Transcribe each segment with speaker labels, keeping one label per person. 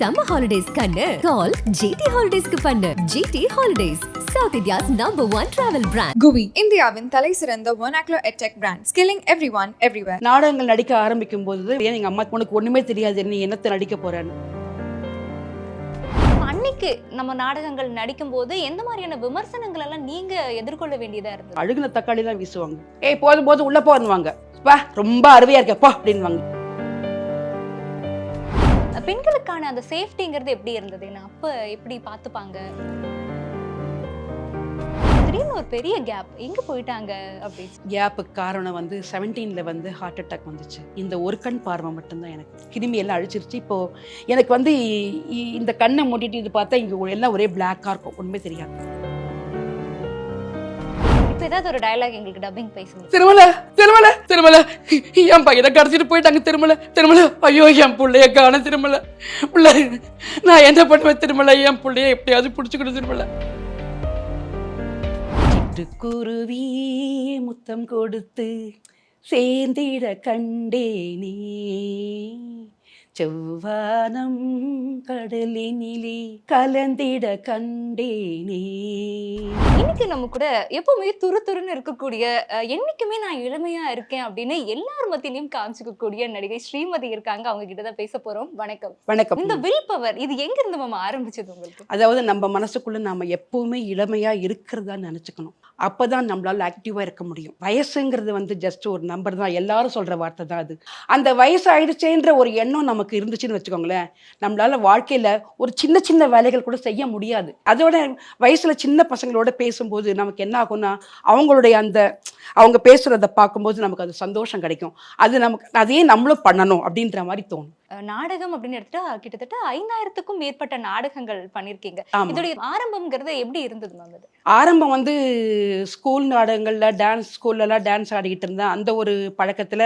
Speaker 1: summer holidays kannu call GT Holidays ku pannu. GT Holidays, South India's #1 travel brand.
Speaker 2: குவி இந்தியாவின் தலை சிறந்த vernacular edtech brand, skilling everyone everywhere.
Speaker 3: நாடகங்கள் நடிக்க ஆரம்பிக்கும் போது ஏன் எங்க அம்மா உனக்கு ஒண்ணுமே தெரியாது, நீ என்னத்தை நடிக்க போறேன்னு.
Speaker 4: அன்னைக்கு நம்ம நாடகங்கள் நடிக்கும் போது எந்த மாதிரியான விமர்சனங்கள் எல்லாம் நீங்க எதிர்கொள்ள வேண்டியதா இருந்தது?
Speaker 3: அழுகுன தக்காளி தான் வீசுவாங்க. ஏய் போதும் போதும் உள்ள போன்னுவாங்க, வா ரொம்ப அருமையா இருக்க போ அப்படின்வாங்க.
Speaker 4: பெண்களுக்கான அந்த சேஃப்டிங்கிறது எப்படி இருந்தது? அப்ப எப்படி பாத்துப்பாங்க? திடீர்னு ஒரு பெரிய கேப், எங்க போயிட்டாங்க அப்படி?
Speaker 3: கேப்புக்கு காரணம் 17ல ஹார்ட் அட்டாக் வந்துச்சு. இந்த ஒரு கண் பார்வை மட்டும்தான் எனக்கு கிருமி எல்லாம் அழிச்சிருச்சு. இப்போ எனக்கு இந்த கண்ணை மூடிட்டு இது பார்த்தா இங்க எல்லாம் ஒரே பிளாக்கா இருக்கும், ஒண்ணுமே தெரியாது.
Speaker 4: இப்ப ஏதாவது ஒரு டயலாக் எங்களுக்கு டப்பிங் பேசுங்க.
Speaker 3: திருமலை திருமலை திருமலை என் பையனை கடத்திட்டு போயிட்டாங்க. திருமலை திருமலை ஐயோ என் பிள்ளைய காண. திருமலை பிள்ளை நான் என்ன பண்ணுவேன்? திருமலை என் பிள்ளைய எப்படியாவது பிடிச்சுக்கணும். திருமலை சிட்டுக்குருவி முத்தம் கொடுத்து சேர்ந்திட கண்டேனே, செவ்வானம் கடலினிலே கலந்திட கண்டேனே.
Speaker 4: இன்னைக்கு நம்ம கூட எப்பவுமே துருன்னு இருக்கக்கூடிய, என்னைக்குமே நான் இளமையா இருக்கேன் அப்படின்னு எல்லார் மத்தியிலையும் காமிச்சுக்கக்கூடிய நடிகை ஸ்ரீமதி இருக்காங்க. அவங்க கிட்டதான் பேச போறோம். வணக்கம்.
Speaker 3: வணக்கம்.
Speaker 4: இந்த வில் பவர் இது எங்க இருந்து மாமா ஆரம்பிச்சது உங்களுக்கு?
Speaker 3: அதாவது நம்ம மனசுக்குள்ள நாம எப்பவுமே இளமையா இருக்கிறதா நினைச்சுக்கணும். அப்பதான் நம்மளால ஆக்டிவா இருக்க முடியும். வயசுங்கிறது ஜஸ்ட் ஒரு நம்பர் தான், எல்லாரும் சொல்ற வார்த்தை தான் அது. அந்த வயசு ஆயிடுச்சேன்ற ஒரு எண்ணம் நமக்கு இருந்துச்சுன்னு வச்சுக்கோங்களேன், நம்மளால வாழ்க்கையில ஒரு சின்ன சின்ன வேலைகள் கூட செய்ய முடியாது. அதோட வயசுல சின்ன பசங்களோட பேசும்போது நமக்கு என்ன ஆகும்னா, அவங்க பேசுறத பார்க்கும்போது நமக்கு அது சந்தோஷம் கிடைக்கும். அது நமக்கு அதையே நம்மளும் பண்ணணும் அப்படின்ற மாதிரி தோணும்.
Speaker 4: நாடகம் அப்படின்னு எடுத்துட்டா கிட்டத்தட்ட 5000க்கும் மேற்பட்ட நாடகங்கள் பண்ணிருக்கீங்க. இதோடைய ஆரம்பம்ங்கிறது எப்படி இருந்தது மேம்? அது
Speaker 3: ஆரம்பம் ஸ்கூல் நாடகங்கள்ல ஸ்கூல்லலாம் டான்ஸ் ஆடிக்கிட்டு இருந்தேன். அந்த ஒரு பழக்கத்துல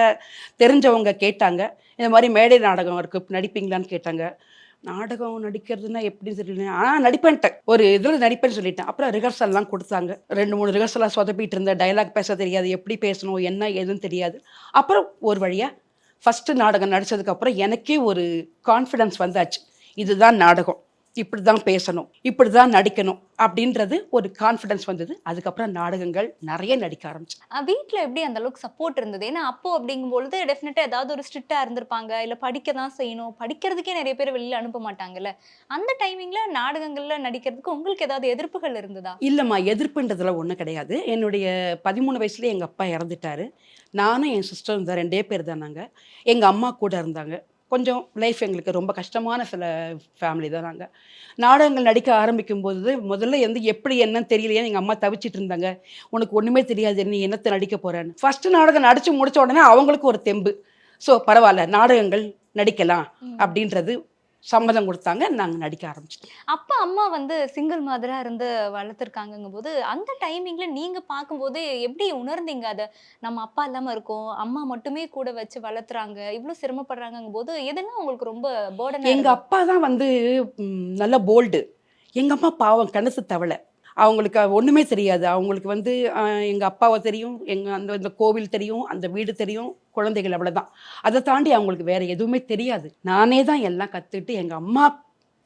Speaker 3: தெரிஞ்சவங்க கேட்டாங்க, இந்த மாதிரி மேடை நாடகம் இருக்கு நடிப்பீங்களான்னு கேட்டாங்க. நாடகம் நடிக்கிறதுனா எப்படி தெரியல, ஆனால் நடிப்பேன்ட்டேன். ஒரு இதில் நடிப்பேன்னு சொல்லிட்டேன். அப்புறம் ரிஹர்சல்லாம் கொடுத்தாங்க. 2-3 ரிஹர்சலாக சொதப்பிட்டு இருந்தேன். டைலாக் பேச தெரியாது, எப்படி பேசணும் என்ன எதுன்னு தெரியாது. அப்புறம் ஒரு வழியாக ஃபஸ்ட்டு நாடகம் நடித்ததுக்கப்புறம் எனக்கே ஒரு கான்ஃபிடென்ஸ் வந்தாச்சு. இதுதான் நாடகம், இப்படி தான் பேசணும், இப்படி தான் நடிக்கணும் அப்படின்றது ஒரு கான்ஃபிடென்ஸ் வந்தது. அதுக்கப்புறம் நாடகங்கள் நிறைய நடிக்க ஆரம்பிச்சு.
Speaker 4: வீட்டில் எப்படி அந்த அளவுக்கு சப்போர்ட் இருந்தது? ஏன்னா அப்போ அப்படிங்கும்பொழுது டெஃபினட்டாக ஏதாவது ஒரு ஸ்ட்ரிக்டாக இருந்திருப்பாங்க, இல்லை படிக்க தான் செய்யணும், படிக்கிறதுக்கே நிறைய பேர் வெளியில் அனுப்ப மாட்டாங்கல்ல. அந்த டைமிங்கில் நாடகங்களில் நடிக்கிறதுக்கு உங்களுக்கு ஏதாவது எதிர்ப்புகள் இருந்ததா?
Speaker 3: இல்லைம்மா, எதிர்ப்புன்றதுல ஒன்றும் கிடையாது. என்னுடைய 13 வயசுலேயே எங்கள் அப்பா இறந்துட்டாரு. நானும் என் சிஸ்டரும் தான், 2 பேர் தான் நாங்கள். எங்கள் அம்மா கூட இருந்தாங்க. கொஞ்சம் லைஃப் எங்களுக்கு ரொம்ப கஷ்டமான சில ஃபேமிலி தான் நாங்கள். நாடகங்கள் நடிக்க ஆரம்பிக்கும் போது முதல்ல எப்படி என்னன்னு தெரியலையே எங்கள் அம்மா தவிச்சிட்டு இருந்தாங்க. உனக்கு ஒன்றுமே தெரியாது, நீ என்னத்தை நடிக்க போகிறேன்னு. ஃபஸ்ட்டு நாடகம் நடித்து முடித்த உடனே அவங்களுக்கு ஒரு தெம்பு. ஸோ பரவாயில்ல, நாடகங்கள் நடிக்கலாம் அப்படின்றது சம்மதம் கொடுத்தாங்க. நாங்கள் நடிக்க ஆரம்பிச்சிட்டோம்.
Speaker 4: அப்பா அம்மா சிங்கிள் மதரா இருந்து வளர்த்துருக்காங்கும் போது அந்த டைமிங்ல நீங்க பார்க்கும்போது எப்படி உணர்ந்தீங்க? அதை நம்ம அப்பா இல்லாம இருக்கோம், அம்மா மட்டுமே கூட வச்சு வளர்த்துறாங்க, இவ்வளவு சிரமப்படுறாங்கும் போது எதெல்லாம் உங்களுக்கு ரொம்ப போர்டன்?
Speaker 3: எங்க அப்பா தான் நல்ல போல்டு. எங்க அம்மா பாவம் கணசு தவளை. அவங்களுக்கு ஒன்றுமே தெரியாது. அவங்களுக்கு எங்கள் அப்பாவை தெரியும், இந்த கோவில் தெரியும், அந்த வீடு தெரியும், குழந்தைகள் அவ்வளோதான். அதை தாண்டி அவங்களுக்கு வேறு எதுவுமே தெரியாது. நானே தான் எல்லாம் கற்றுக்கிட்டு எங்கள் அம்மா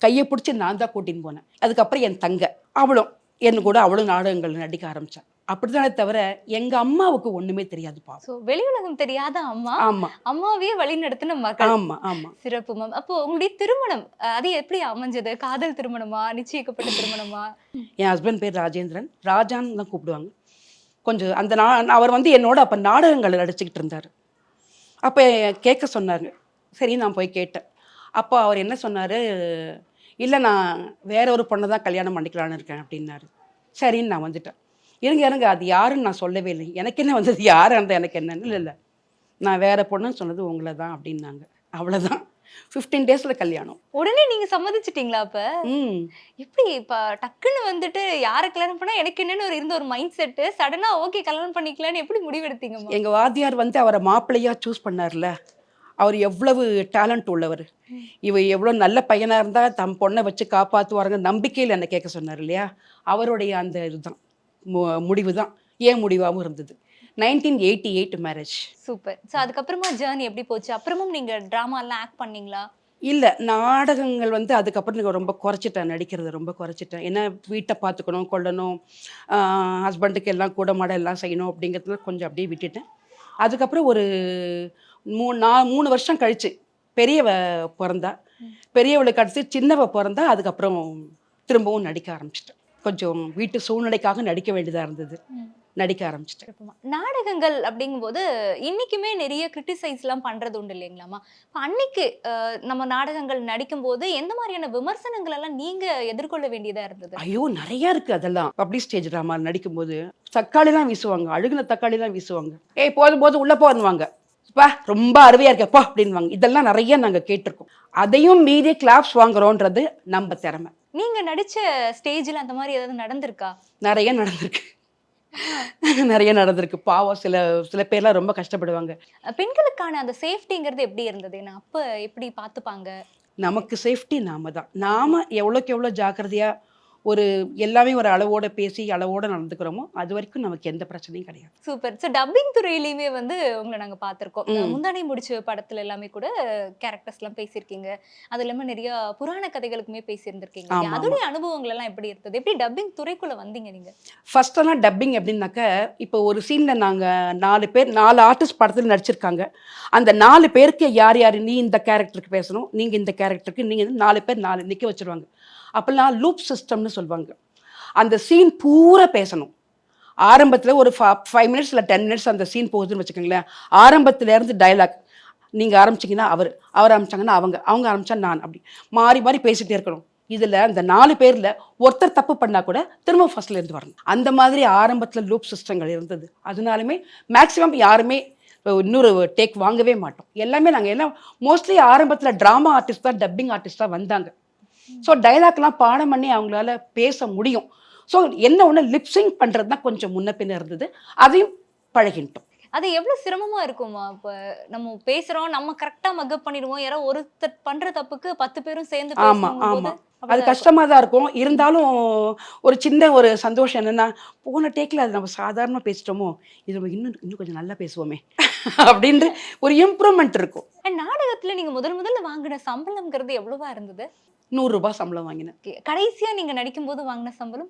Speaker 3: கையை பிடிச்சி நான் தான் கூட்டின்னு போனேன். அதுக்கப்புறம் என் தங்க அவளும் கூட நாடகங்கள் நடிக்க ஆரம்பித்தான். அப்படித்தானே தவிர எங்க அம்மாவுக்கு ஒண்ணுமே தெரியாது.
Speaker 4: வெளி உலகம் தெரியாத அம்மா,
Speaker 3: ஆமா,
Speaker 4: அம்மாவே வழி நடத்தின மக்கள்.
Speaker 3: ஆமா ஆமா.
Speaker 4: சிறப்பு மேம். அப்போ உங்களுடைய திருமணம் அது எப்படி அமைஞ்சது? காதல் திருமணமா, நிச்சயிக்கப்பட்ட திருமணமா?
Speaker 3: என் ஹஸ்பண்ட் பேர் ராஜேந்திரன், ராஜான்னு தான் கூப்பிடுவாங்க. கொஞ்சம் அவர் என்னோட அப்ப நாடகங்கள் நடிச்சுக்கிட்டு இருந்தாரு. அப்ப கேட்க சொன்னாங்க. சரி நான் போய் கேட்டேன். அப்போ அவர் என்ன சொன்னாரு, இல்லை நான் வேற ஒரு பொண்ணை தான் கல்யாணம் பண்ணிக்கலான்னு இருக்கேன் அப்படின்னாரு. சரின்னு நான் வந்துட்டேன். இருங்க அது யாருன்னு நான் சொல்லவே இல்லை. எனக்கு என்ன வந்தது, யாராக இருந்தால் எனக்கு என்னன்னு. இல்லை நான் வேற பொண்ணுன்னு சொன்னது உங்களை தான் அப்படின்னாங்க. அவ்வளோதான். 15 daysல கல்யாணம்.
Speaker 4: உடனே நீங்க சம்மதிச்சிட்டீங்களா? அப்ப எப்படி இப்ப டக்குன்னு யாரை கல்யாணம் பண்ணா எனக்கு என்னன்னு இருந்த ஒரு மைண்ட் செட்டு சடனா ஓகே கல்யாணம் பண்ணிக்கலான்னு எப்படி முடிவெடுத்தீங்க?
Speaker 3: எங்க வாத்தியார் அவரை மாப்பிள்ளையா சூஸ் பண்ணார்ல, அவர் எவ்வளவு டேலண்ட் உள்ளவர், எவ்வளோ நல்ல பையனாக இருந்தால் தம் பொண்ணை வச்சு காப்பாற்றுவாருங்க நம்பிக்கையில் என்ன கேட்க சொன்னார் இல்லையா, அவருடைய அந்த இதுதான் முடிவு தான் ஏன் முடிவாகவும் இருந்தது. 1988 மேரேஜ்.
Speaker 4: சூப்பர். ஸோ அதுக்கப்புறமா ஜேர்னி எப்படி போச்சு? அப்புறமும் நீங்க ட்ராமா எல்லாம் ஆக்ட் பண்ணீங்களா?
Speaker 3: இல்லை, நாடகங்கள் வந்து அதுக்கப்புறம் நான் ரொம்ப குறைச்சிட்டேன், நடிக்கிறத ரொம்ப குறைச்சிட்டேன். ஏன்னா வீட்டை பார்த்துக்கணும், கொள்ளணும், ஹஸ்பண்டுக்கு எல்லாம் கூட மாட எல்லாம் செய்யணும் அப்படிங்கிறதுல கொஞ்சம் அப்படியே விட்டுட்டேன். அதுக்கப்புறம் ஒரு 3 வருஷம் கழிச்சு பெரியவ பிறந்தா. பெரியவளுக்கு அடுத்து சின்னவ பிறந்தா. அதுக்கப்புறம் திரும்பவும் நடிக்க ஆரம்பிச்சிட்டேன். கொஞ்சம் வீட்டு சூழ்நிலைக்காக நடிக்க வேண்டியதாக இருந்தது, நடிக்க ஆரம்பிச்சிட்டேன்.
Speaker 4: நாடகங்கள் அப்படிங்கும்போது இன்னைக்குமே நிறைய கிரிட்டிசைஸ்லாம் பண்றது உண்டு இல்லைங்களாமா? இப்போ அன்னைக்கு நம்ம நாடகங்கள் நடிக்கும்போது எந்த மாதிரியான விமர்சனங்கள் எல்லாம் நீங்க எதிர்கொள்ள வேண்டியதா இருந்தது?
Speaker 3: ஐயோ, நிறைய இருக்கு. அதெல்லாம் பப்ளிக் ஸ்டேஜ் ட்ராமா நடிக்கும்போது தக்காளி தான் வீசுவாங்க, அழுகுன தக்காளி தான் வீசுவாங்க. ஏய் போதும் போதும் உள்ள போன்னுவாங்க, பா ரொம்ப அருமையா இருக்கப்பா அப்படின்வாங்க. இதெல்லாம் நிறைய நாங்க கேட்டிருக்கோம். அதையும் மீறி கிளாப்ஸ் வாங்குறோன்றது நம்ம திறமை.
Speaker 4: நீங்க நடிச்ச ஸ்டேஜ்ல அந்த மாதிரி ஏதாவது நடந்திருக்கா?
Speaker 3: நிறைய நடந்திருக்கு. நிறைய நடந்திருக்கு. பாவம் சில சில பேர்லாம் ரொம்ப கஷ்டப்படுவாங்க.
Speaker 4: பெண்களுக்கான அந்த சேஃப்டிங்கிறது எப்படி இருந்தது? ஏன்னா அப்ப எப்படி பார்த்துப்பாங்க?
Speaker 3: நமக்கு சேஃப்டி நாம தான். நாம எவ்வளோக்கு எவ்வளோ ஜாக்கிரதையா ஒரு எல்லாமே ஒரு அளவோட பேசி அளவோட நடந்துக்கிறோமோ அது வரைக்கும் நமக்கு எந்த பிரச்சனையும் கிடையாது.
Speaker 4: சூப்பர். ஸோ டப்பிங் துறையிலையுமே வந்து உங்களை நாங்க பார்த்திருக்கோம். முந்தானை முடிச்ச படத்துல எல்லாமே கூட கேரக்டர்ஸ் எல்லாம் பேசியிருக்கீங்க. அது இல்லாம நிறைய புராண கதைகளுக்குமே பேசியிருந்திருக்கீங்க.
Speaker 3: ஆமா,
Speaker 4: அதோடைய அனுபவங்கள் எல்லாம் எப்படி இருந்தது? எப்படி டப்பிங் துறைக்குள்ள வந்தீங்க நீங்க?
Speaker 3: ஃபர்ஸ்டெல்லாம் டப்பிங் எப்படின்னாக்க, இப்போ ஒரு சீனில் நாங்கள் 4 ஆர்டிஸ்ட் படத்தில் நடிச்சிருக்காங்க. அந்த 4 பேருக்கு யார் யார், நீ இந்த கேரக்டருக்கு பேசணும், நீங்கள் இந்த கேரக்டருக்கு, நீங்கள் 4 பேர் 4 நிற்க வச்சுருவாங்க. அப்போல்லாம் லூப் சிஸ்டம்னு சொல்லுவாங்க. அந்த சீன் பூரா பேசணும். ஆரம்பத்தில் ஒரு 5 மினிட்ஸ் இல்லை 10 மினிட்ஸ் அந்த சீன் போகுதுன்னு வச்சுக்கோங்களேன். ஆரம்பத்துலேருந்து டைலாக் நீங்கள் ஆரம்பிச்சிங்கன்னா அவர் ஆரம்பித்தாங்கன்னா அவங்க ஆரம்பித்தா நான், அப்படி மாறி மாறி பேசிகிட்டே இருக்கணும். இதில் அந்த 4 பேரில் ஒருத்தர் தப்பு பண்ணால் கூட திரும்ப ஃபர்ஸ்ட்லேருந்து வரணும். அந்த மாதிரி ஆரம்பத்தில் லூப் சிஸ்டங்கள் இருந்தது. அதனாலுமே மேக்ஸிமம் யாருமே இன்னொரு டேக் வாங்கவே மாட்டோம். எல்லாமே நாங்கள் எல்லாம் மோஸ்ட்லி ஆரம்பத்தில் ட்ராமா ஆர்டிஸ்ட் தான், டப்பிங் ஆர்டிஸ்ட் தான் வந்தாங்க. ஸோ டைலாக்லாம் பாடம் பண்ணி அவங்களால பேச முடியும். ஸோ என்ன ஒன்று லிப்சிங் பண்ணுறது தான் கொஞ்சம் முன்ன பின்ன இருந்தது. அதையும் பழகிட்டோம்.
Speaker 4: அது எவ்வளவு சிரமமா இருக்குமா? இப்ப நம்ம பேசுறோம், நம்ம கரெக்டா மக்கப் பண்ணிடுவோம். யாரோ ஒருத்தர் பண்ற தப்புக்கு 10 பேரும் சேர்ந்து
Speaker 3: ஆமா, அது கஷ்டமா தான் இருக்கும். இருந்தாலும் ஒரு சின்ன ஒரு சந்தோஷம் என்னன்னா, போன டேக்ல அது நம்ம சாதாரணமா பேசிட்டோமோ, இது நம்ம இன்னும் கொஞ்சம் நல்லா பேசுவோமே அப்படின்ட்டு ஒரு இம்ப்ரூவ்மெண்ட் இருக்கும்.
Speaker 4: நாடகத்துல நீங்க முதல்ல வாங்கின சம்பளம்ங்கிறது எவ்வளவா இருந்தது?
Speaker 3: 100 ரூபாய் சம்பளம் வாங்கினேன்.
Speaker 4: கடைசியா நீங்க நடிக்கும் போது வாங்கின சம்பளம்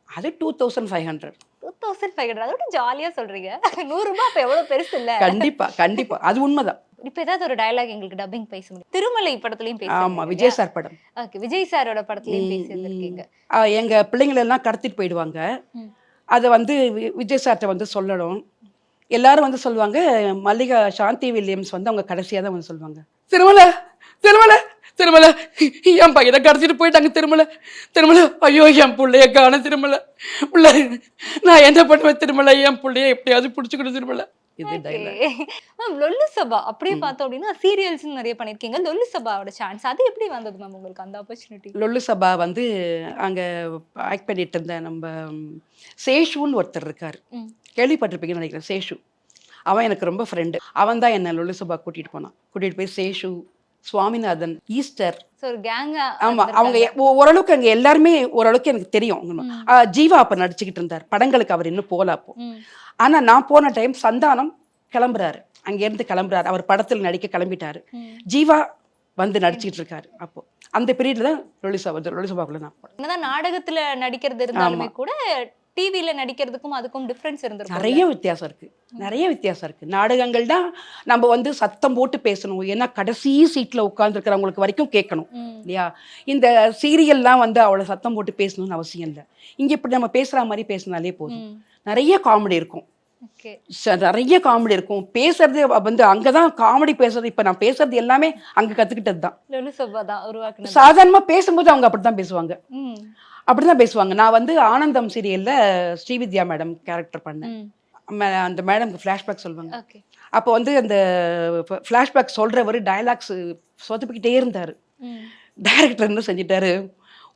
Speaker 3: அது 2500.
Speaker 4: 2500. அதோட ஜாலியா சொல்றீங்க. 100 ரூபாய் அப்ப எவ்வளவு பெருசு இல்ல?
Speaker 3: கண்டிப்பா அது உண்மைதான்.
Speaker 4: இப்ப ஏதாவது ஒரு டயலாக் எங்களுக்கு டப்பிங் பேச முடியும்? திருமலை படத்துலயும் பேச.
Speaker 3: ஆமா, விஜய் சார் படம்.
Speaker 4: ஓகே, விஜய் சாரோட படத்துலயும் பேசியிருக்கீங்க.
Speaker 3: எங்க பிள்ளைங்களை எல்லாம் கடத்திட்டு போயிடுவாங்க. அதை வந்து விஜய் சார்ட்ட வந்து சொல்லணும். எல்லாரும் வந்து சொல்லுவாங்க, மல்லிகா சாந்தி வில்லியம்ஸ் வந்து அவங்க கடைசியா தான் வந்து சொல்லுவாங்க, திருமலை என் பையனை கடத்திட்டு போயிட்டாங்க, திருமலை ஐயோ என் பிள்ளைய காண, திருமலை நான் என்ன பண்ணுவேன், திருமலை என் பிள்ளைய எப்படியாவது பிடிச்சிக்கணும், திருமலை.
Speaker 4: லொல்லு சபா அப்படியே பார்த்தோம் அப்படின்னா சீரியல்ஸ் நிறைய பண்ணிருக்கீங்க. லொல்லு சபாவோட சான்ஸ் அது எப்படி வந்தது மேம் உங்களுக்கு, அந்த ஆப்பர்ச்சுனிட்டி?
Speaker 3: லொல்லு சபா வந்து அங்க ஆக்ட் பண்ணிட்டு இருந்த நம்ம சேஷுன்னு ஒருத்தர் இருக்காரு, கேள்விப்பட்டிருப்பீங்கன்னு நினைக்கிறேன். சேஷு அவன் எனக்கு ரொம்ப ஃப்ரெண்டு. அவன் தான் என்ன லொல்லு சபா கூட்டிட்டு போய் சேஷு, சுவாமிநாதன், ஈஸ்டர், ஆமா அவங்க ஓரளவுக்கு அங்க எல்லாருமே ஓரளவுக்கு எனக்கு தெரியும். ஜீவா அப்ப நடிச்சுக்கிட்டு இருந்தார் படங்களுக்கு, அவர் இன்னும் போல அப்போ. ஆனா நான் போன டைம் சந்தானம் கிளம்புறாரு, அங்க இருந்து கிளம்புறாரு, அவர் படத்துல நடிக்க கிளம்பிட்டாரு. ஜீவா வந்து நடிச்சுக்கிட்டு இருக்காரு. அப்போ அந்த பீரியட்ல தான் லொல்லு சபாக்குள்ள நான்
Speaker 4: என்னதான் நாடகத்துல நடிக்கிறது இருந்தாலுமே கூட டிவில நடிக்கிறதுக்கும் அதுக்கும் டிஃபரன்ஸ் இருந்திருக்கும்.
Speaker 3: நிறைய வித்தியாசம் இருக்கு. நாடகங்கள் தான் நம்ம வந்து சத்தம் போட்டு பேசணும், ஏன்னா கடைசி சீட்ல உட்கார்ந்துருக்கிறவங்களுக்கு வரைக்கும் கேட்கணும் இல்லையா. இந்த சீரியல்லாம் வந்து அவ்வளவு சத்தம் போட்டு பேசணும்னு அவசியம் இல்லை. இங்க இப்படி நம்ம பேசுற மாதிரி பேசினாலே போதும். நிறைய காமெடி இருக்கும். பேசுறது வந்து அங்கதான் காமெடி பேசுறது. இப்ப நான் பேசுறது எல்லாமே அங்க கத்துக்கிட்டது தான். சாதாரணமா பேசும்போது அவங்க அப்படித்தான் பேசுவாங்க. நான் வந்து ஆனந்தம் சீரியல்ல ஸ்ரீவித்யா மேடம் கேரக்டர் பண்ணேன். அந்த மேடம்க்கு ஃபிளாஷ்பேக் சொல்லுவாங்க. அப்போ வந்து அந்த ஃபிளாஷ்பேக் சொல்றவர் டயலாக்ஸ் சொதப்பிக்கிட்டே இருந்தாரு. டைரக்டர் என்ன செஞ்சிட்டாரு,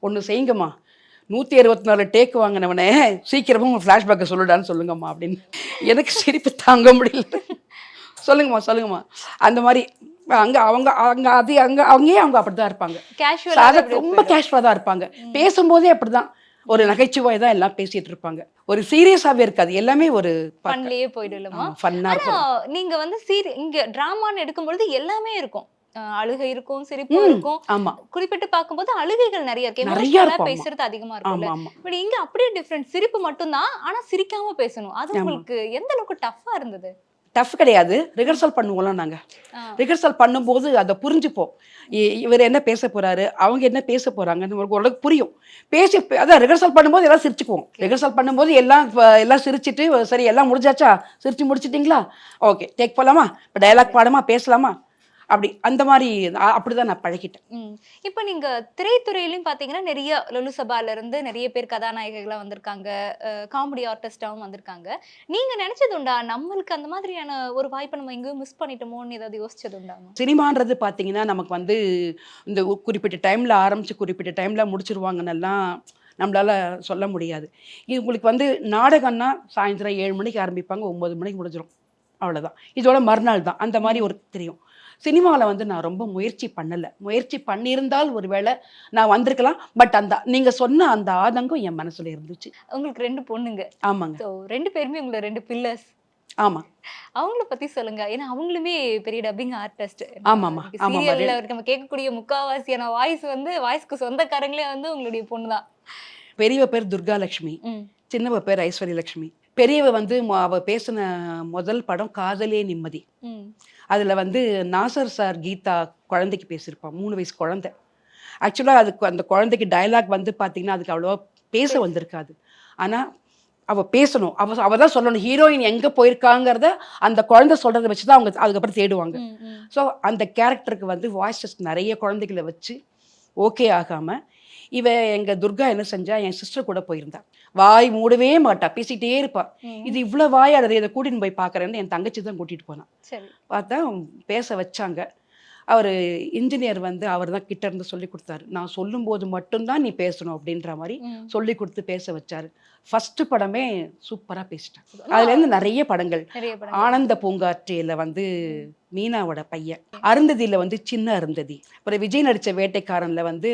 Speaker 3: ஒன்று செய்யுங்கம்மா, 164 டேக் வாங்கினவனே சீக்கிரமா உங்க ஃபிளாஷ்பேக்கை சொல்லுடான்னு சொல்லுங்கம்மா அப்படின்னு. எனக்கு சிரிப்பு தாங்க முடியல. சொல்லுங்கம்மா அந்த மாதிரி அங்க அவங்க அப்படிதான் இருப்பாங்க. ரொம்ப கேஷுவலா தான் இருப்பாங்க. பேசும்போதே அப்படிதான் ஒரு நகைச்சுவை தான் எல்லாம் பேசிட்டு இருப்பாங்க. ஒரு சீரியஸாவே இருக்காது, எல்லாமே ஒரு
Speaker 4: ஃபன்லயே போயிடுமா,
Speaker 3: ஃபன்னா இருக்கும்.
Speaker 4: நீங்க வந்து இங்க டிராமான்னு எடுக்கும்பொழுது எல்லாமே இருக்கும். அழுகை இருக்கும், சிரிப்பும்
Speaker 3: ம்.
Speaker 4: இருக்கும்.
Speaker 3: ஆமா
Speaker 4: குறிப்பிட்டு பார்க்கும்போது அழுகைகள் நிறைய இருக்கு.
Speaker 3: நிறைய
Speaker 4: எமோஷனலா
Speaker 3: இருக்கும். ஆமா.
Speaker 4: பேசுறது அதிகமா
Speaker 3: ஆமா
Speaker 4: இருக்கும்ல.
Speaker 3: ஆமா
Speaker 4: பட் இங்க அப்படியே டிஃபரெண்ட். சிரிப்பு மட்டும்தான், ஆனா சிரிக்காம பேசணும். அது
Speaker 3: ஆமா.
Speaker 4: உங்களுக்கு எந்த அளவுக்கு டஃப்பா இருந்தது?
Speaker 3: டஃப் கிடையாது. ரிஹர்சல் பண்ணுவோம்ல நாங்க.
Speaker 4: ஆ.
Speaker 3: ரிஹர்சல் பண்ணும்போது அதை புரிஞ்சுப்போம். இவர் என்ன பேச போறாரு, அவங்க என்ன பேச போறாங்கன்னு நமக்கு ஓரளவுக்கு புரியும். அதான் ரிஹர்சல் பண்ணும்போது எல்லாம் சிரிச்சுக்குவோம். ரிஹர்சல் பண்ணும்போது எல்லாம் சிரிச்சிட்டு சரி எல்லாம் முடிஞ்சாச்சா, சிரிச்சு முடிச்சிட்டிங்களா, ஓகே டேக் போலாமா, இப்போ டயலாக் பாடமா பேசலாமா, அப்படி அந்த மாதிரி அப்படிதான் நான் பழகிட்டேன்.
Speaker 4: இப்போ நீங்க திரைத்துறையிலும் பாத்தீங்கன்னா நிறைய லொலுசபால இருந்து நிறைய பேர் கதாநாயகிகளா வந்திருக்காங்க, காமெடி ஆர்டிஸ்டாவும் வந்திருக்காங்க. நீங்க நினைச்சது உண்டா நம்மளுக்கு அந்த மாதிரியான ஒரு வாய்ப்பை நம்ம எங்கேயும் மிஸ் பண்ணிட்டோமோன்னு ஏதாவது யோசிச்சது உண்டாமா?
Speaker 3: சினிமான்றது பார்த்தீங்கன்னா நமக்கு வந்து இந்த குறிப்பிட்ட டைமில் ஆரம்பித்து குறிப்பிட்ட டைமில் முடிச்சிருவாங்கன்னெல்லாம் நம்மளால சொல்ல முடியாது. இது உங்களுக்கு வந்து நாடகம்னா சாயந்தரம் 7 மணிக்கு ஆரம்பிப்பாங்க, 9 மணிக்கு முடிஞ்சிடும், அவ்வளோதான். இதோட மறுநாள் தான் அந்த மாதிரி ஒரு தெரியும். சினிமாவில் வந்து நான் ரொம்ப முயற்சி பண்ணலை. முயற்சி பண்ணியிருந்தால் ஒருவேளை நான் வந்திருக்கலாம். பட் நீங்கள் சொன்ன அந்த ஆதங்கம் என் மனசுல இருந்துச்சு.
Speaker 4: உங்களுக்கு 2 பொண்ணுங்க.
Speaker 3: ஆமாங்க.
Speaker 4: ஸோ 2 பேருமே உங்களை 2 பில்லர்ஸ்.
Speaker 3: ஆமாம்.
Speaker 4: அவங்கள பத்தி சொல்லுங்க. ஏன்னா அவங்களுமே பெரிய டப்பிங் ஆர்டிஸ்ட்.
Speaker 3: ஆமாம்மா.
Speaker 4: சீரியல்ல நம்ம கேட்கக்கூடிய முக்காவாசியான வாய்ஸ்க்கு சொந்தக்காரங்களே வந்து உங்களுடைய பொண்ணு தான்.
Speaker 3: பெரியவ பேர் துர்காலட்சுமி, சின்னவ பேர் ஐஸ்வர்யலட்சுமி. பெரியவ வந்து அவ பேசின முதல் படம் காதலே நிம்மதி. அதில் வந்து நாசர் சார் கீதா குழந்தைக்கு பேசியிருப்பான், 3 வயசு குழந்தை. ஆக்சுவலாக அதுக்கு அந்த குழந்தைக்கு டயலாக் வந்து பார்த்தீங்கன்னா அதுக்கு அவ்வளோவா பேச வந்திருக்காது. ஆனால் அவள் பேசணும், அவள் தான் சொல்லணும் ஹீரோயின் எங்கே போயிருக்காங்கிறத அந்த குழந்தை சொல்கிறத வச்சு தான் அவங்க அதுக்கப்புறம் தேடுவாங்க. ஸோ அந்த கேரக்டருக்கு வந்து வாய்ஸ் டெஸ்ட் நிறைய குழந்தைகளை வச்சு ஓகே ஆகாமல் இவ எங்கள் துர்கா என்ன செஞ்சா, என் சிஸ்டர் கூட போயிருந்தா. வாய் மூடவே மாட்டா, பேசிகிட்டே இருப்பா. இது இவ்வளோ வாயாடுது, இதை கூட்டின்னு போய் பார்க்குறேன்னு என் தங்கச்சி தான் கூட்டிகிட்டு போனான். பார்த்தா பேச வச்சாங்க. அவர் இன்ஜினியர் வந்து அவர் தான் கிட்ட இருந்து சொல்லி கொடுத்தாரு. நான் சொல்லும்போது மட்டும்தான் நீ பேசணும் அப்படின்ற மாதிரி சொல்லி கொடுத்து பேச வச்சாரு. ஃபர்ஸ்ட் படமே சூப்பராக பேசிட்டேன். அதுலேருந்து நிறைய படங்கள், ஆனந்த பூங்காற்றியில் வந்து மீனாவோட பையன், அருந்ததியில் வந்து சின்ன அருந்ததி, அப்புறம் விஜய் நடித்த வேட்டைக்காரனில் வந்து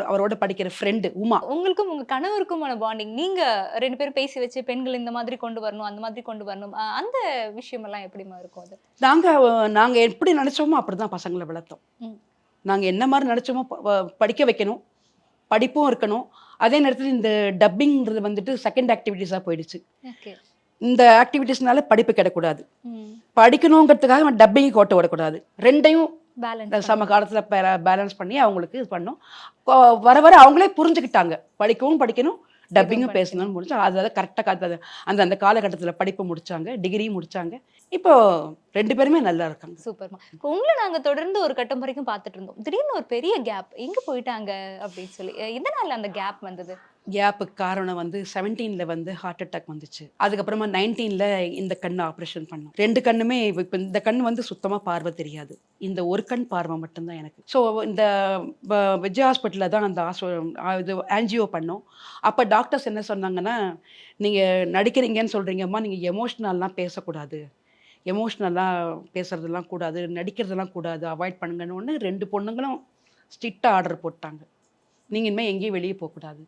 Speaker 3: அவரோட படிக்கிற ஃப்ரெண்டு உமா.
Speaker 4: உங்களுக்கும் உங்க கணவருக்குமான பாண்டிங், நீங்க 2 பேரும் பேசி வச்சு பெண்கள் இந்த மாதிரி கொண்டு வரணும், அந்த மாதிரி கொண்டு வரணும், அந்த விஷயம் எல்லாம் எப்படிமா இருக்கும்? அது
Speaker 3: நாங்க எப்படி நினைச்சோமோ அப்படிதான் பசங்களை வளர்த்தோம். நாங்க என்ன மாதிரி நினைச்சோமோ படிக்க வைக்கணும், படிப்பும் இருக்கணும். அதே நேரத்தில் இந்த டப்பிங்கிறது வந்துட்டு செகண்ட் ஆக்டிவிட்டிஸாக போயிடுச்சு. இந்த ஆக்டிவிட்டிஸ்னால படிப்பு கிடக்கூடாது, படிக்கணுங்கிறதுக்காக டப்பிங் கோட்டை விடக்கூடாது. ரெண்டையும் சம காலத்தில் பேலன்ஸ் பண்ணி அவங்களுக்கு இது பண்ணோம். வர வர அவங்களே புரிஞ்சுக்கிட்டாங்க, படிக்கவும் படிக்கணும், டப்பிங்கும் பேசணும்னு முடிச்சு அதை கரெக்டாக அந்த காலகட்டத்தில் படிப்பு முடிச்சாங்க, டிகிரி முடிச்சாங்க. இப்போ 2 பேருமே நல்லா இருக்காங்க.
Speaker 4: சூப்பர்மா. இப்போ உங்களை நாங்க தொடர்ந்து ஒரு கட்டம் வரைக்கும் பார்த்துட்டு இருந்தோம். திடீர்னு ஒரு பெரிய கேப், எங்க போயிட்டாங்க அப்படின்னு சொல்லி. இதனால அந்த கேப் வந்தது?
Speaker 3: கேப்புக்கு காரணம் வந்து 17ல் வந்து ஹார்ட் அட்டாக் வந்துச்சு. அதுக்கப்புறமா 19ல் இந்த கண்ணு ஆப்ரேஷன் பண்ணோம். 2 கண்ணுமே இப்போ இந்த கண் வந்து சுத்தமாக பார்வை தெரியாது, இந்த ஒரு கண் பார்வை மட்டும்தான் எனக்கு. ஸோ இந்த விஜய் ஹாஸ்பிட்டலில் தான் அந்த இது ஆன்ஜியோ பண்ணோம். அப்போ டாக்டர்ஸ் என்ன சொன்னாங்கன்னா, நீங்கள் நடிக்கிறீங்கன்னு சொல்கிறீங்கம்மா, நீங்கள் எமோஷ்னல்லாம் பேசக்கூடாது, எமோஷ்னலாக பேசுறதெல்லாம் கூடாது, நடிக்கிறதெல்லாம் கூடாது, அவாய்ட் பண்ணுங்கன்னு ஒன்று 2 பொண்ணுங்களும் ஸ்ட்ரிக்டாக ஆர்டர் போட்டாங்க. நீங்கள் இனிமேல் எங்கேயும் வெளியே போகக்கூடாது,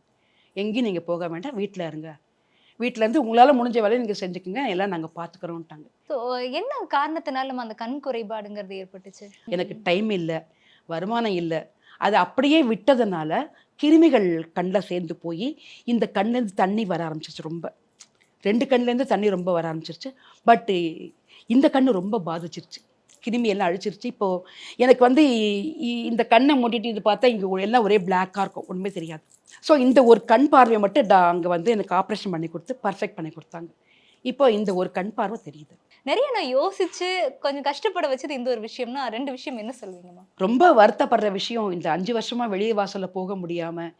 Speaker 3: எங்கேயும் நீங்கள் போக வேண்டாம், வீட்டில் இருங்க, வீட்டிலேருந்து உங்களால் முடிஞ்ச வேலையை நீங்கள் செஞ்சுக்கோங்க, எல்லாம் நாங்கள் பார்த்துக்குறோன்ட்டாங்க.
Speaker 4: ஸோ என்ன காரணத்தினால நம்ம அந்த கண் குறைபாடுங்கிறது ஏற்பட்டுச்சு?
Speaker 3: எனக்கு டைம் இல்லை, வருமானம் இல்லை, அது அப்படியே விட்டதுனால கிருமிகள் கண்ணில் சேர்ந்து போய் இந்த கண்ணிலேருந்து தண்ணி வர ஆரம்பிச்சிருச்சு. ரொம்ப 2 கண்ணிலேருந்து தண்ணி ரொம்ப வர ஆரம்பிச்சிருச்சு. பட்டு இந்த கண்ணு ரொம்ப பாதிச்சிருச்சு, கிருமி எல்லாம் அழிச்சிருச்சு. இப்போது எனக்கு வந்து இந்த கண்ணை மூட்டிட்டு இது பார்த்தா இங்கே எல்லாம் ஒரே பிளாக்காக இருக்கும், ஒன்றுமே தெரியாது. ஸோ இந்த ஒரு கண் பார்வையை மட்டும் அங்கே வந்து எனக்கு ஆப்ரேஷன் பண்ணி கொடுத்து பர்ஃபெக்ட் பண்ணி கொடுத்தாங்க. இப்போ இந்த ஒரு கண் பார்வை தெரியுது.
Speaker 4: நிறைய நான் யோசிச்சு கொஞ்சம் கஷ்டப்பட வச்சது இந்த ஒரு விஷயம்னா 2 விஷயம் என்ன சொல்வீங்கம்மா?
Speaker 3: ரொம்ப வருத்தப்படுற விஷயம், இந்த 5 வருஷமா வெளியே வாசலில் போக முடியாமல்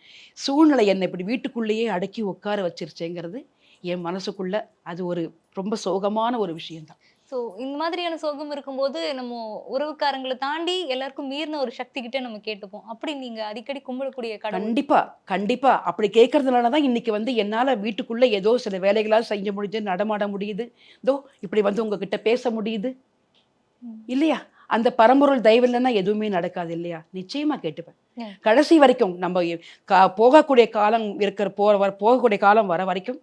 Speaker 3: சூழ்நிலை என்னை இப்படி வீட்டுக்குள்ளேயே அடக்கி உட்கார வச்சிருச்சேங்கிறது என் மனசுக்குள்ள அது ஒரு ரொம்ப சோகமான ஒரு விஷயம்தான்.
Speaker 4: ஸோ இந்த மாதிரியான சோகம் இருக்கும்போது நம்ம உறவுக்காரங்களை தாண்டி எல்லாருக்கும் மீறின ஒரு சக்தி கிட்டே நம்ம கேட்டுப்போம். அப்படி நீங்க அடிக்கடி கும்பிடக்கூடிய கடவுள்? கண்டிப்பா அப்படி கேட்கறதுனால தான் இன்னைக்கு வந்து என்னால் வீட்டுக்குள்ள ஏதோ சில வேலைகளால் செய்ய முடியுது, நடமாட முடியுது, இதோ இப்படி வந்து உங்ககிட்ட பேச முடியுது இல்லையா? அந்த பரம்பொருள் தயவு இல்லைன்னா எதுவுமே நடக்காது இல்லையா? நிச்சயமா கேட்டுப்பேன். கடைசி வரைக்கும் நம்ம போகக்கூடிய காலம் போகக்கூடிய காலம் வர வரைக்கும்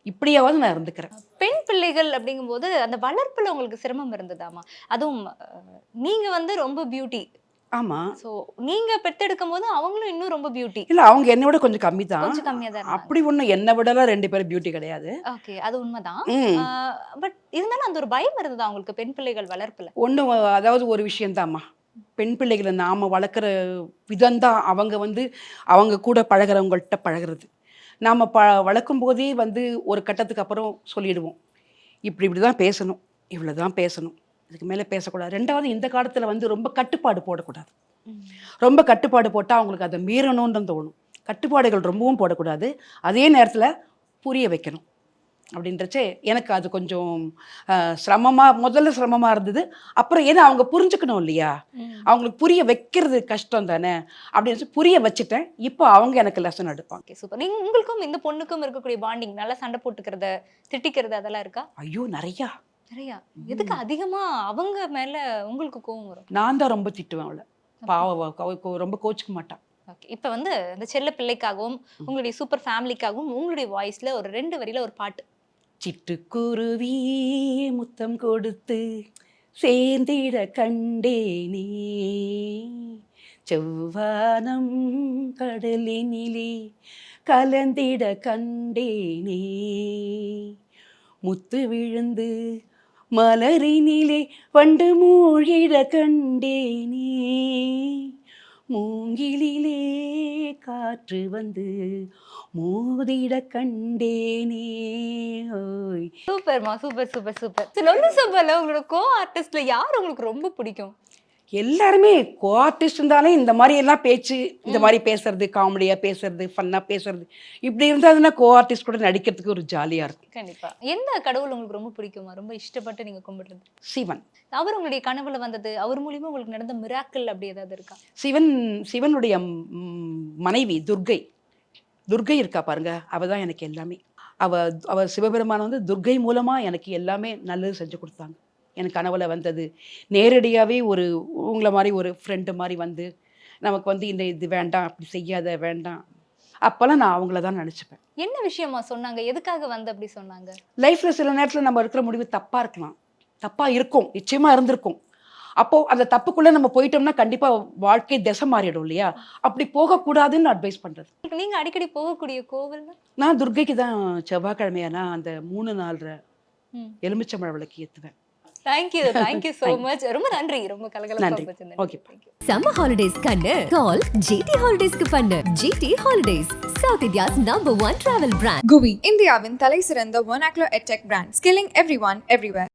Speaker 4: இப்படியாவது நான் இருந்துக்கிறேன். பெண் பிள்ளைகள் அப்படிங்கும்போது அந்த வளர்ப்புல உங்களுக்கு சிரமம் இருந்ததாமா? அதுவும் நீங்க வந்து ரொம்ப பியூட்டி,
Speaker 3: ஆமா.
Speaker 4: சோ நீங்க பெத்தெடுக்கும் போது அவங்களும் இன்னும் ரொம்ப பியூட்டி.
Speaker 3: இல்ல அவங்க என்னை விட கொஞ்சம் கம்மி தான்.
Speaker 4: கொஞ்சம் கம்மியா தான் இருந்தாங்க.
Speaker 3: அப்படி ஒண்ணும் என்னை விடலாம் 2 பேரும் பியூட்டி கிடையாது.
Speaker 4: ஓகே, அது உண்மைதான்.
Speaker 3: ம்.
Speaker 4: பட் இருந்தாலும் அந்த ஒரு பயம் இருந்ததா உங்களுக்கு பெண் பிள்ளைகள் வளர்ப்புல?
Speaker 3: ஒண்ணு அதாவது ஒரு விஷயம்தாம்மா. பெண் பிள்ளைகளை நாம வளர்க்குற விதம் தான் அவங்க கூட பழகுறவங்கள்ட்ட பழகுறது. நாம வளர்க்கும் போதே ஒரு கட்டத்துக்கு அப்புறம் சொல்லிடுவோம். இப்படி தான் பேசணும், இவ்வளவுதான் பேசணும், இதுக்கு மேல பேசக்கூடாது. 2வது இந்த காலத்துல ரொம்ப கட்டுப்பாடு போடக்கூடாது. ரொம்ப கட்டுப்பாடு போட்டா அவங்களுக்கு அதை மீறணும்னு தோணும். கட்டுப்பாடுகள் ரொம்பவும் போடக்கூடாது. அதே நேரத்துல புரிய வைக்கணும் அப்படின்றச்சே எனக்கு அது கொஞ்சம் முதல்ல சிரமமா இருந்தது. அப்புறம் ஏன்னா அவங்க புரிஞ்சுக்கணும் இல்லையா, அவங்களுக்கு புரிய வைக்கிறது கஷ்டம் தானே அப்படின்னு புரிய வச்சுட்டேன். இப்போ அவங்க எனக்கு லெசன் எடுப்பாங்க.
Speaker 4: Okay, super. நீங்க உங்களுக்கும் இந்த பொண்ணுக்கும் இருக்கக்கூடிய பாண்டிங், நல்லா சண்டை போட்டுக்கிறது, திட்டிக்கிறது அதெல்லாம் இருக்கா?
Speaker 3: ஐயோ நிறையா.
Speaker 4: எதுக்கு அதிகமா அவங்க மேல உங்களுக்கு கோவம் வரும்?
Speaker 3: நான் தான் ரொம்ப திட்டுவேன் அவளை. ரொம்ப கோச்சுக்க மாட்டான்.
Speaker 4: ஓகே, இப்போ அந்த செல்ல பிள்ளைக்காகவும் உங்களுடைய சூப்பர் ஃபேமிலிக்காகவும் உங்களுடைய வாய்ஸ்ல ஒரு 2 வரியில ஒரு பாட்டு.
Speaker 3: சிட்டுக்குருவி முத்தம் கொடுத்து சேர்ந்திட கண்டேனே, செவ்வானம் கடலினிலே கலந்திட கண்டேனே, முத்து விழுந்து மலரினிலே வண்டு மூழ்கிட கண்டேனே, மூங்கிலிலே காற்று வந்து மோதிட கண்டேனே. ஓய்
Speaker 4: சூப்பர்மா, சூப்பர் சூப்பர் சூப்பர். லொல்லு சூப்பர்ல உங்களோட கோ ஆர்டிஸ்ட்ல யார் உங்களுக்கு ரொம்ப பிடிக்கும்?
Speaker 3: எல்லாருமே கோ ஆர்டிஸ்ட் இருந்தாலே இந்த மாதிரி எல்லாம் பேச்சு, இந்த மாதிரி பேசுறது, காமெடியா பேசுறது, ஃபன்னா பேசுறது, இப்படி இருந்தாதுன்னா கோ ஆர்டிஸ்ட் கூட நடிக்கிறதுக்கு ஒரு ஜாலியா இருக்கும்.
Speaker 4: கண்டிப்பா. எந்த கடவுள் உங்களுக்கு ரொம்ப பிடிக்குமா, ரொம்ப இஷ்டப்பட்டு நீங்க கும்பிடுறது?
Speaker 3: சிவன்.
Speaker 4: அவர் உங்களுடைய கனவுல வந்தது, அவர் மூலியமா உங்களுக்கு நடந்த மிராக்கிள் அப்படி ஏதாவது இருக்கா?
Speaker 3: சிவனுடைய மனைவி துர்கை இருக்கா பாருங்க, அவதான் எனக்கு எல்லாமே. அவ சிவபெருமான் துர்கை மூலமா எனக்கு எல்லாமே நல்லது செஞ்சு கொடுத்தாங்க. எனக்கு கனவுல வந்தது நேரடியாவே உங்களை மாதிரி ஒரு ஃப்ரெண்டு மாதிரி நமக்கு இது வேண்டாம், அப்படி செய்யாத, வேண்டாம். அப்பெல்லாம் நான் அவங்கள தான் நினைச்சுப்பேன்.
Speaker 4: என்ன விஷயமா சொன்னாங்க? எதுக்காக அப்படி சொன்னாங்க?
Speaker 3: லைஃப்ல சில நேரத்துல நம்ம இருக்கிற முடிவு தப்பா இருக்கலாம், தப்பா இருக்கும், நிச்சயமா இருந்திருக்கும். அப்போ அந்த தப்புக்குள்ள நம்ம போயிட்டோம்னா கண்டிப்பா வாழ்க்கை திசை மாறிடும் இல்லையா, அப்படி போகக்கூடாதுன்னு அட்வைஸ் பண்றது.
Speaker 4: நீங்க அடிக்கடி போகக்கூடிய கோவில்?
Speaker 3: நான் துர்கைக்கு தான் செவ்வாய்க்கிழமையானா அந்த 3-4 எலுமிச்சம்பழ விளக்கு ஏத்துவேன்.
Speaker 4: Thank you so much. ரொம்ப நன்றி. ரொம்ப கலகலப்பா போச்சு.
Speaker 3: ஓகே.
Speaker 1: சம்மர் ஹாலிடேஸ் கண்ணு கால் GT ஹாலிடேஸ்க்கு பண்ணு. GT holidays, South India's #1 travel brand.
Speaker 2: GUI, இந்தியாவின் தலை சிறந்த vernacular edtech brand, skilling everyone everywhere.